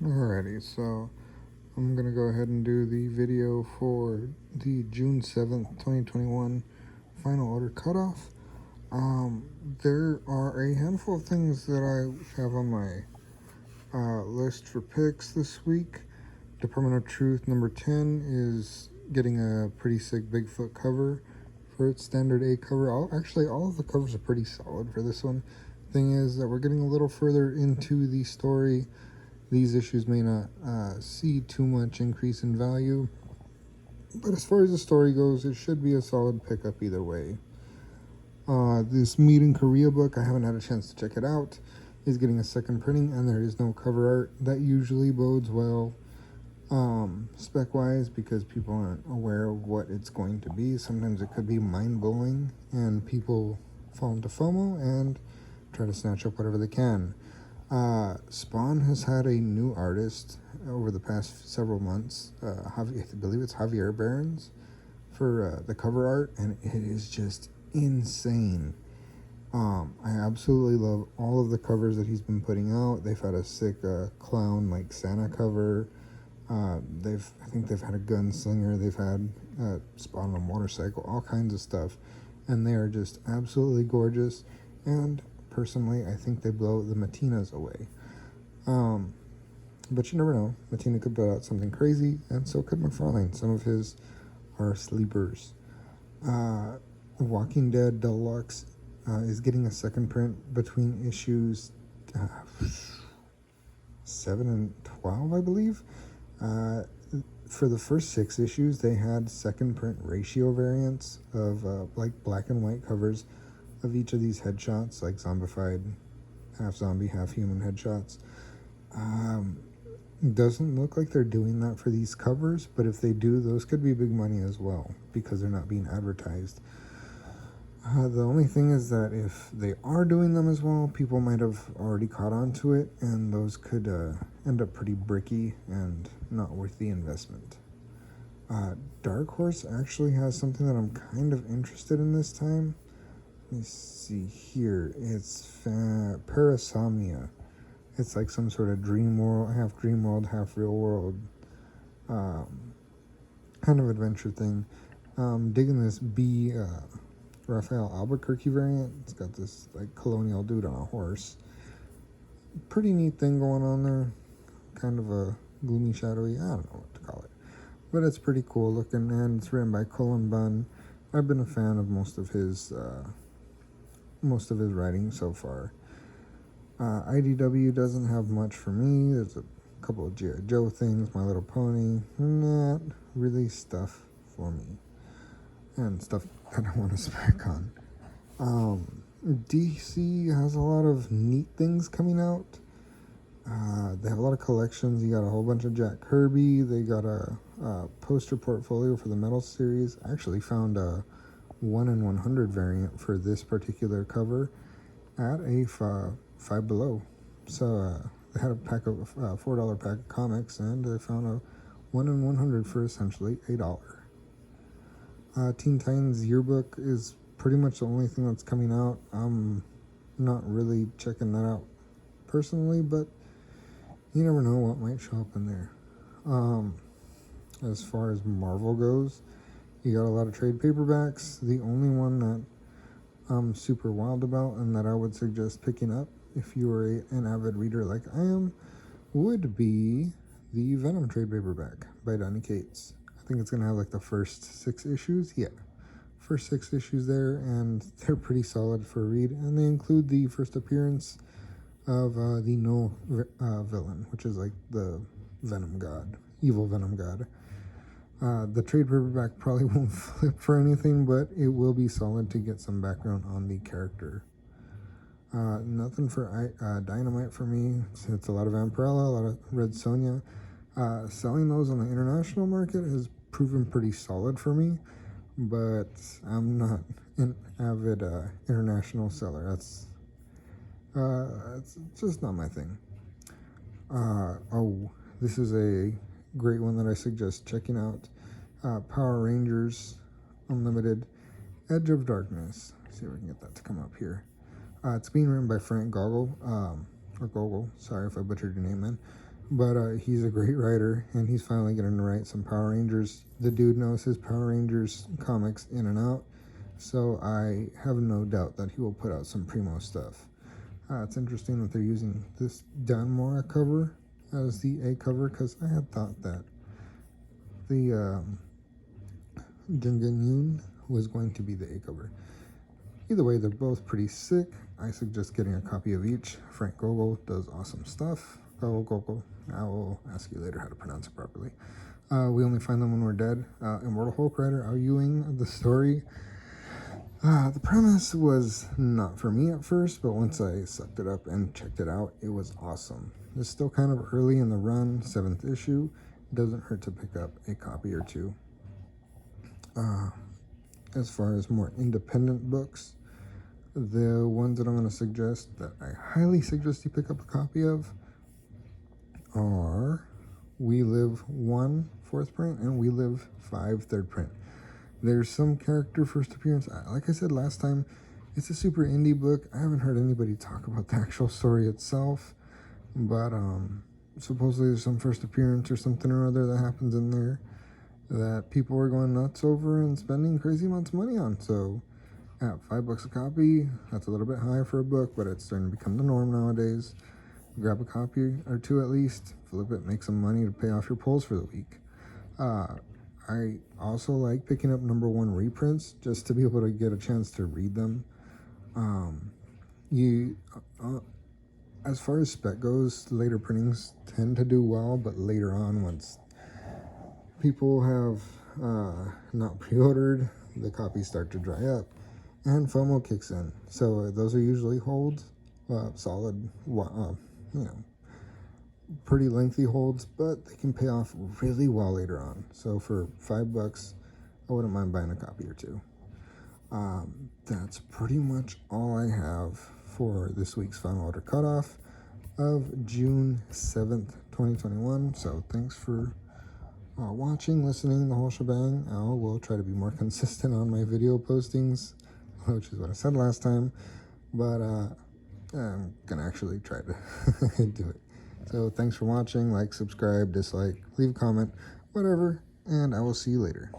Alrighty, so I'm gonna go ahead and do the video for the June 7th, 2021 final order cutoff. There are a handful of things that I have on my list for picks this week. Department of Truth number 10 is getting a pretty sick Bigfoot cover for its standard A cover. All of the covers are pretty solid for this one. Thing is that we're getting a little further into the story. These issues may not see too much increase in value, but as far as the story goes, it should be a solid pickup either way. This Meet in Korea book, I haven't had a chance to check it out, is getting a second printing, and there is no cover art. That usually bodes well spec wise because people aren't aware of what it's going to be. Sometimes it could be mind blowing, and people fall into FOMO and try to snatch up whatever they can. Spawn has had a new artist over the past several months. I believe it's Javier Barons for the cover art, and it is just insane. I absolutely love all of the covers that he's been putting out. They've had a sick clown like Santa cover. I think they've had a gunslinger. They've had Spawn on a motorcycle, all kinds of stuff, and they are just absolutely gorgeous. And personally, I think they blow the Matinas away. But you never know. Matina could put out something crazy, and so could McFarlane. Some of his are sleepers. Walking Dead Deluxe is getting a second print between issues 7 and 12, I believe. For the first 6 issues, they had second print ratio variants of like black and white covers of each of these headshots, like zombified, half zombie, half human headshots. Doesn't look like they're doing that for these covers, but if they do, those could be big money as well because they're not being advertised. The only thing is that if they are doing them as well, people might have already caught on to it, and those could end up pretty bricky and not worth the investment. Dark Horse actually has something that I'm kind of interested in this time. Let me see here. It's Parasomnia. It's like some sort of dream world, half real world kind of adventure thing. Digging this B Raphael Albuquerque variant. It's got this like colonial dude on a horse. Pretty neat thing going on there. Kind of a gloomy, shadowy, I don't know what to call it. But it's pretty cool looking, and it's written by Cullen Bunn. I've been a fan of most of his writing so far. IDW doesn't have much for me. There's a couple of G.I. Joe things, My Little Pony. Not really stuff for me. And stuff that I want to spec on. DC has a lot of neat things coming out. They have a lot of collections. You got a whole bunch of Jack Kirby. They got a poster portfolio for the Metal series. I actually found a 1 in 100 variant for this particular cover at a Five Below. So they had a pack of $4 pack of comics, and I found a 1 in 100 for essentially $1. Teen Titans Yearbook is pretty much the only thing that's coming out. I'm not really checking that out personally, but you never know what might show up in there. As far as Marvel goes, you got a lot of trade paperbacks. The only one that I'm super wild about and that I would suggest picking up if you are an avid reader like I am would be the Venom trade paperback by Donny Cates. I think it's going to have like the first 6 issues. Yeah, first 6 issues there, and they're pretty solid for a read. And they include the first appearance of the No villain, which is like the Venom god, evil Venom god. The trade paperback probably won't flip for anything, but it will be solid to get some background on the character. Nothing for Dynamite for me. It's a lot of Vampirella, a lot of Red Sonja. Selling those on the international market has proven pretty solid for me, but I'm not an avid international seller. It's just not my thing. This is a great one that I suggest checking out. Power Rangers Unlimited Edge of Darkness. Let's see if we can get that to come up here. It's being written by Frank Gogol, or Gogol, sorry if I butchered your name, man. but he's a great writer, and he's finally getting to write some Power Rangers. The dude knows his Power Rangers comics in and out, so I have no doubt that he will put out some primo stuff. It's interesting that they're using this Danmora cover as the A cover, because I had thought that the Jungan was going to be the A cover. Either way, they're both pretty sick. I suggest getting a copy of each. Frank Gogol does awesome stuff. Gogol. I will ask you later how to pronounce it properly. We Only Find Them When We're Dead. Immortal Hulk writer Al Ewing. The story. The premise was not for me at first, but once I sucked it up and checked it out, it was awesome. It's still kind of early in the run, 7th issue. It doesn't hurt to pick up a copy or two. As far as more independent books, the ones that I'm going to suggest that I highly suggest you pick up a copy of are We Live 1 4th print and We Live 5 3rd print. There's some character first appearance. Like I said last time, it's a super indie book. I haven't heard anybody talk about the actual story itself, but supposedly there's some first appearance or something or other that happens in there that people are going nuts over and spending crazy amounts of money on. So at $5 a copy, that's a little bit high for a book, but it's starting to become the norm nowadays. Grab a copy or two at least, flip it, make some money to pay off your polls for the week. I also like picking up #1 reprints just to be able to get a chance to read them. As far as spec goes, later printings tend to do well, but later on, once people have not pre-ordered, the copies start to dry up and FOMO kicks in. So those are usually holds, solid, pretty lengthy holds, but they can pay off really well later on. So for $5, I wouldn't mind buying a copy or two. That's pretty much all I have for this week's Final Order Cutoff of June 7th, 2021. So thanks for watching, listening, the whole shebang. I will try to be more consistent on my video postings, which is what I said last time, but I'm gonna actually try to do it. So thanks for watching. Like, subscribe, dislike, leave a comment, whatever, and I will see you later.